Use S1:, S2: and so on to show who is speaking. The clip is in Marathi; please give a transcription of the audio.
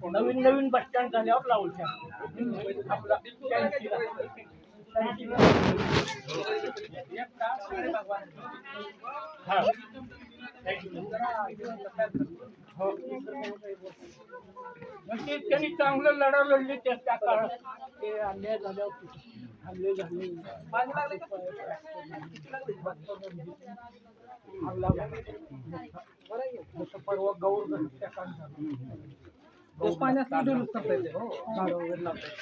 S1: नवीन नवीन बस स्टँड झाल्यावर लावून आपला त्यांनी चांगलं लढा लढली त्या काळात ते अन्याय झाल्यावर हल्ले झाले जसं परवा गौर पाण्यात नुकसान पाहिजे हो झाड वगैरे लावतात